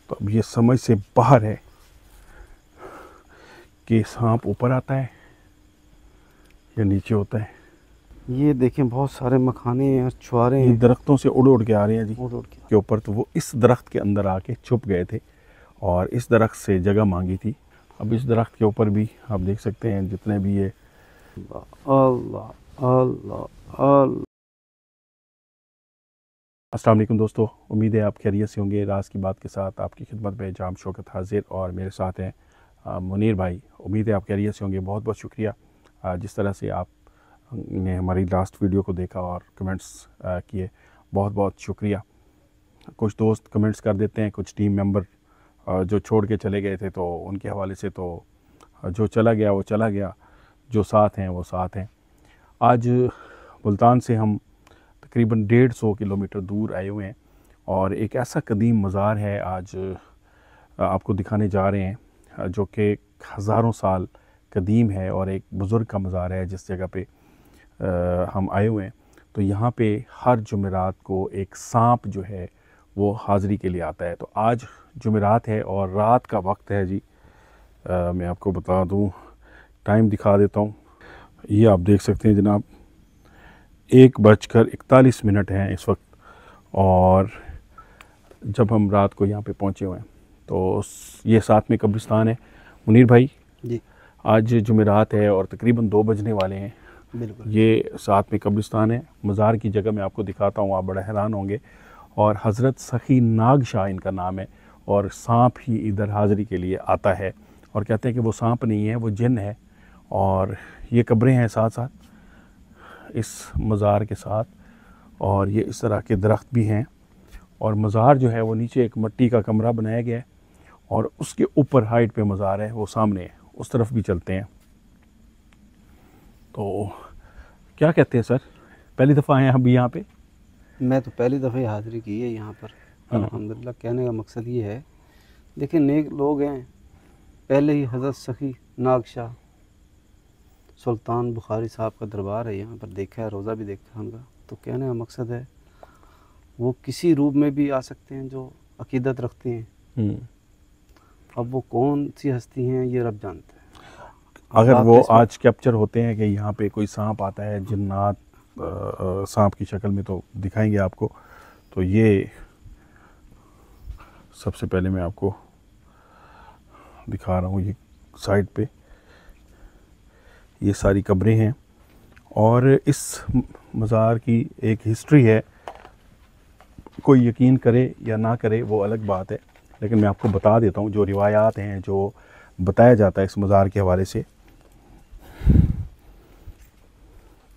तो अब ये समझ से बाहर है कि सांप ऊपर आता है या नीचे होता है। ये देखें बहुत सारे मखाने हैं, छुआरे ये हैं, दरख्तों से उड़ उड़ के आ रहे हैं जी उड़ उड़ के ऊपर। तो वो इस दरख्त के अंदर आके छुप गए थे और इस दरख्त से जगह मांगी थी। अब इस दरख्त के ऊपर भी आप देख सकते हैं जितने भी ये अल्लाह अल्लाह अल्लाह। अस्सलाम वालेकुम दोस्तों, उम्मीद है आप खैरियत से होंगे। राज की बात के साथ आपकी खिदमत में जाम शौकत हाजिर और मेरे साथ हैं मुनीर भाई। उम्मीद है आप खैरियत से होंगे। बहुत बहुत शुक्रिया जिस तरह से आपने हमारी लास्ट वीडियो को देखा और कमेंट्स किए, बहुत बहुत शुक्रिया। कुछ दोस्त कमेंट्स कर देते हैं, कुछ टीम मेंबर जो छोड़ के चले गए थे तो उनके हवाले से, तो जो चला गया वो चला गया, जो साथ हैं वो साथ हैं। आज मुल्तान से हम तकरीबन 150 किलोमीटर दूर आए हुए हैं और एक ऐसा कदीम मज़ार है आज आपको दिखाने जा रहे हैं जो कि हज़ारों साल कदीम है और एक बुज़ुर्ग का मज़ार है जिस जगह पे हम आए हुए हैं। तो यहाँ पे हर जुमेरात को एक सांप जो है वो हाज़िरी के लिए आता है। तो आज जुमेरात है और रात का वक्त है जी। मैं आपको बता दूँ, टाइम दिखा देता हूँ। ये आप देख सकते हैं जनाब, 1:41 हैं इस वक्त। और जब हम रात को यहाँ पे पहुँचे हुए हैं तो ये साथ में कब्रिस्तान है। मुनीर भाई जी आज जुमेरात है और तकरीबन 2 बजने वाले हैं। बिल्कुल। ये साथ में कब्रिस्तान है। मज़ार की जगह मैं आपको दिखाता हूँ, आप बड़ा हैरान होंगे। और हज़रत सखी नाग शाह इनका नाम है और सांप ही इधर हाज़िरी के लिए आता है और कहते हैं कि वो सांप नहीं है, वो जिन है। और ये कब्रें हैं साथ साथ इस मज़ार के साथ, और ये इस तरह के दरख्त भी हैं। और मज़ार जो है वो नीचे एक मिट्टी का कमरा बनाया गया है और उसके ऊपर हाइट पे मज़ार है, वो सामने है। उस तरफ भी चलते हैं। तो क्या कहते हैं सर, पहली दफ़ा आए हैं अभी यहाँ पे? मैं तो पहली दफ़ा ही हाज़िरी की है यहाँ पर अल्हम्दुलिल्लाह। कहने का मकसद ये है, देखिए नेक लोग हैं। पहले ही हज़रत सखी नाग शाह सुल्तान बुखारी साहब का दरबार है यहाँ पर, देखा है, रोज़ा भी देखा है उनका। तो कहने का मकसद है वो किसी रूप में भी आ सकते हैं जो अकीदत रखते हैं। अब वो कौन सी हस्ती हैं ये रब जानता है। अगर वो आज कैप्चर होते हैं कि यहाँ पे कोई सांप आता है, जिन्नात सांप की शक्ल में, तो दिखाएंगे आपको। तो ये सबसे पहले मैं आपको दिखा रहा हूँ, ये साइड पे ये सारी कब्रें हैं और इस मज़ार की एक हिस्ट्री है। कोई यकीन करे या ना करे वो अलग बात है, लेकिन मैं आपको बता देता हूँ जो रिवायात हैं, जो बताया जाता है इस मज़ार के हवाले से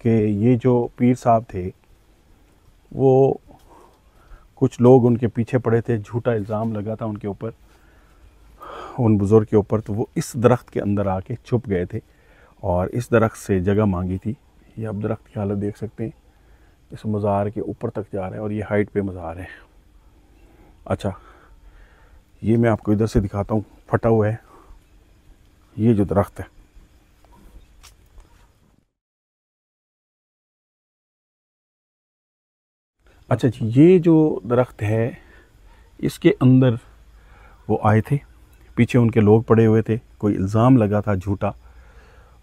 कि ये जो पीर साहब थे वो, कुछ लोग उनके पीछे पड़े थे, झूठा इल्ज़ाम लगा था उनके ऊपर, उन बुज़ुर्ग के ऊपर। तो वो इस दरख्त के अंदर आके छुप गए थे और इस दरख्त से जगह मांगी थी। ये आप दरख्त की हालत देख सकते हैं, इस मज़ार के ऊपर तक जा रहे हैं और ये हाइट पे मज़ार है। अच्छा, ये मैं आपको इधर से दिखाता हूँ, फटा हुआ है ये जो दरख्त है। अच्छा जी, ये जो दरख्त है इसके अंदर वो आए थे, पीछे उनके लोग पड़े हुए थे, कोई इल्ज़ाम लगा था झूठा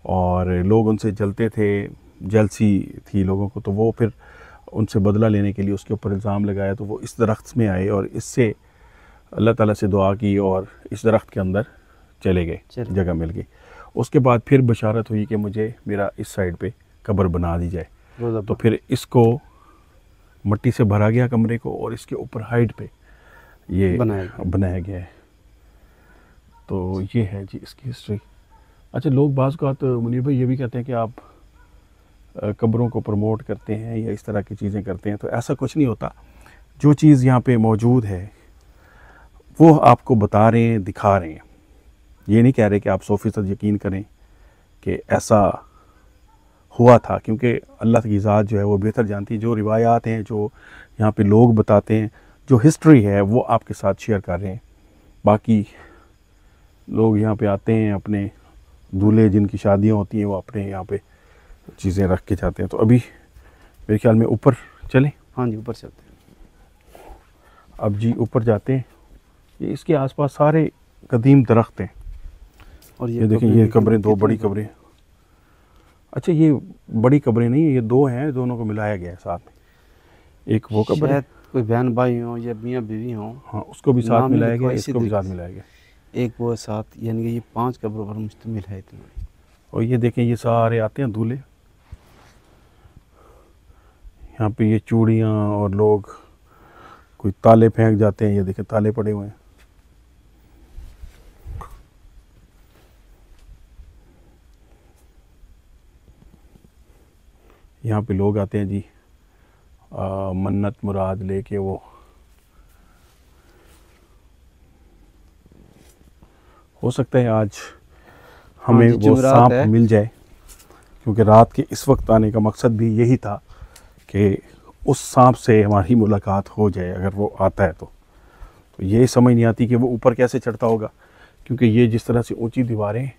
और लोग उनसे जलते थे, जलसी थी लोगों को। तो वो फिर उनसे बदला लेने के लिए उसके ऊपर इल्ज़ाम लगाया। तो वो इस दरख्त में आए और इससे अल्लाह ताला से दुआ की और इस दरख्त के अंदर चले गए, जगह मिल गई। उसके बाद फिर बशारत हुई कि मुझे मेरा इस साइड पे कब्र बना दी जाए। तो फिर इसको मिट्टी से भरा गया कमरे को और इसके ऊपर हाइट पे ये बनाया गया है। तो ये है जी इसकी हिस्ट्री। अच्छा, लोग बाज़ औक़ात मुनीर भाई ये भी कहते हैं कि आप कब्रों को प्रमोट करते हैं या इस तरह की चीज़ें करते हैं, तो ऐसा कुछ नहीं होता। जो चीज़ यहाँ पे मौजूद है वो आपको बता रहे हैं, दिखा रहे हैं। ये नहीं कह रहे कि आप 100% यकीन करें कि ऐसा हुआ था, क्योंकि अल्लाह की ज़ात जो है वो बेहतर जानती है। जो रिवायात हैं, जो यहाँ पे लोग बताते हैं, जो हिस्ट्री है वो आपके साथ शेयर कर रहे हैं। बाकी लोग यहाँ पे आते हैं, अपने दूल्हे जिनकी शादियाँ होती हैं वो अपने यहाँ पे चीज़ें रख के जाते हैं। तो अभी मेरे ख्याल में ऊपर चलें। हाँ जी, ऊपर चलते हैं। अब जी ऊपर जाते हैं ये इसके आसपास सारे कदीम दरख्त हैं। और ये देखें, ये कब्रें, दो बड़ी कितनी कब्रें। अच्छा, ये बड़ी कब्रें नहीं है, ये दो हैं, दोनों को मिलाया गया है साथ में। एक वो कब्र है, शायद कोई बहन भाई हो या मियाँ बीवी हो, हाँ, उसको भी साथ नाम ही मिलाया लिखा गया, इसी इसको भी साथ तरीके से। मिलाया गया। एक वो साथ, यानी कि ये 5 कब्रों पर मुश्तमिल है इतना। और ये देखें, ये सारे आते हैं दूल्हे, यहाँ पे ये चूड़ियाँ, और लोग कोई ताले फेंक जाते हैं, ये देखें ताले पड़े हुए हैं। यहाँ पे लोग आते हैं जी, मन्नत मुराद लेके। वो हो सकता है आज हमें जी, वो जुमेरात सांप है। मिल जाए, क्योंकि रात के इस वक्त आने का मकसद भी यही था कि उस सांप से हमारी मुलाकात हो जाए, अगर वो आता है तो ये समझ नहीं आती कि वो ऊपर कैसे चढ़ता होगा, क्योंकि ये जिस तरह से ऊंची दीवारें हैं,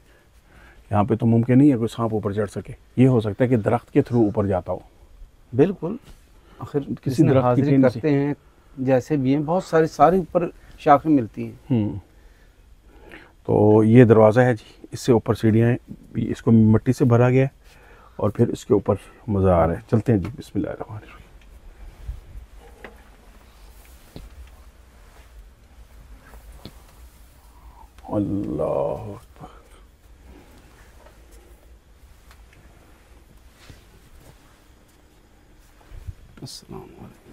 यहाँ पे तो मुमकिन नहीं है कोई सांप ऊपर चढ़ सके। ये हो सकता है कि दरख्त के थ्रू ऊपर जाता हो। बिल्कुल, आखिर किसी जिसने दरख्त की हाजिरी टहनी से। करते हैं, जैसे भी हैं, बहुत सारी ऊपर शाखें मिलती हैं। तो ये दरवाज़ा है जी, इससे ऊपर सीढ़ियाँ हैं, इसको मिट्टी से भरा गया है, और फिर इसके ऊपर मज़ा आ रहा है। चलते हैं जी, बिस्मिल्लाहिर्रहमानिर्रहीम। अल्लाह अकबर। अस्सलाम वालेकुम।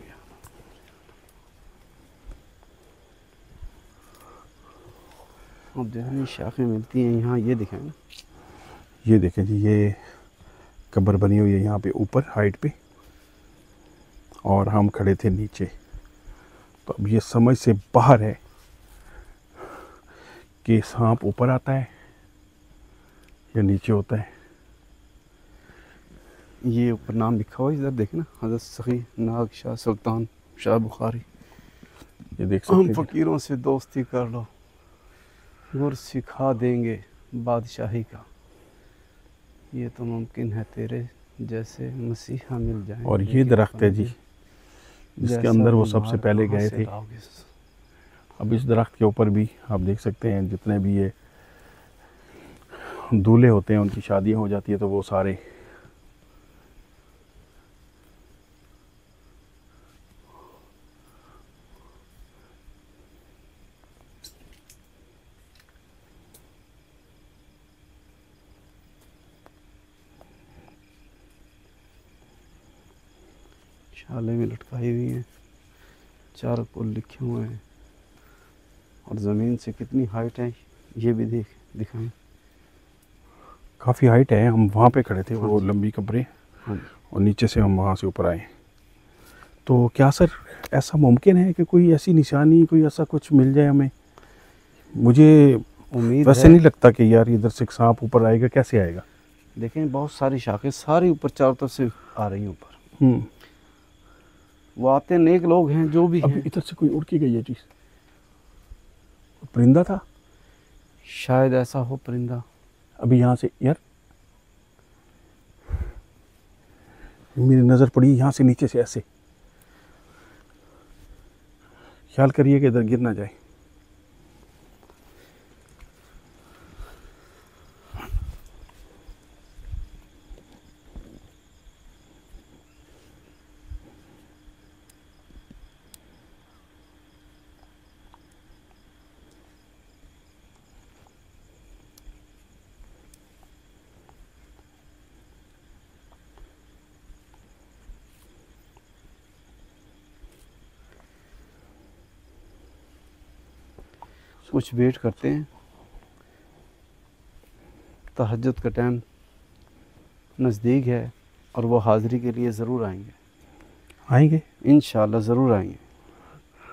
अब जहाँ शाखें मिलती हैं यहाँ, ये दिखाएं ना। ये देखें जी, ये कब्र बनी हुई है यहाँ पे ऊपर हाइट पे, और हम खड़े थे नीचे। तो अब ये समझ से बाहर है कि सांप ऊपर आता है या नीचे होता है। ये ऊपर नाम लिखा हुआ है, इधर देखें ना, हज़रत सखी नाग शाह सुल्तान शाह बुखारी। ये देख सकते हम हैं। फ़कीरों से दोस्ती कर लो, गुर सिखा देंगे बादशाही का, ये तो मुमकिन है तेरे जैसे मसीहा मिल जाए। और ये दरख्त है जी, जिसके अंदर वो सबसे पहले गए थे। अब इस दरख्त के ऊपर भी आप देख सकते हैं, जितने भी ये दूल्हे होते हैं, उनकी शादियां हो जाती है, तो वो सारे शाले में लटकाई हुई हैं, चारों को लिखे हुए हैं, और ज़मीन से कितनी हाइट है ये भी दिखाएं। काफ़ी हाइट है। हम वहाँ पे खड़े थे, हाँ वो जी। लंबी कब्रें, हाँ, और नीचे से हम वहाँ से ऊपर आए। तो क्या सर ऐसा मुमकिन है कि कोई ऐसी निशानी, कोई ऐसा कुछ मिल जाए हमें? मुझे उम्मीद वैसे है। नहीं लगता कि यार इधर से सांप ऊपर आएगा, कैसे आएगा? देखें, बहुत सारी शाखें सारी ऊपर चारों तरफ से आ रही हैं ऊपर। वो आते नेक लोग हैं जो भी अभी हैं। इधर से कोई उड़ के गई है चीज़, परिंदा था शायद ऐसा हो परिंदा। अभी यहाँ से। यार मेरी नज़र पड़ी यहाँ से नीचे से ऐसे, ख्याल करिए कि इधर गिर ना जाए। कुछ वेट करते हैं, तहज्जुद का टाइम नज़दीक है, और वो हाज़िरी के लिए ज़रूर आएंगे। आएंगे इंशाअल्लाह ज़रूर आएंगे।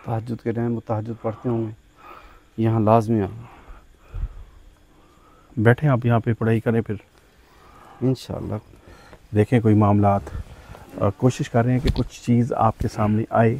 तहज्जुद के टाइम वो तहज्जुद पढ़ते होंगे, यहाँ लाजमी आएंगे। बैठे आप यहाँ पे पढ़ाई करें, फिर इंशाअल्लाह। देखें कोई मामलात। कोशिश कर रहे हैं कि कुछ चीज़ आपके सामने आए।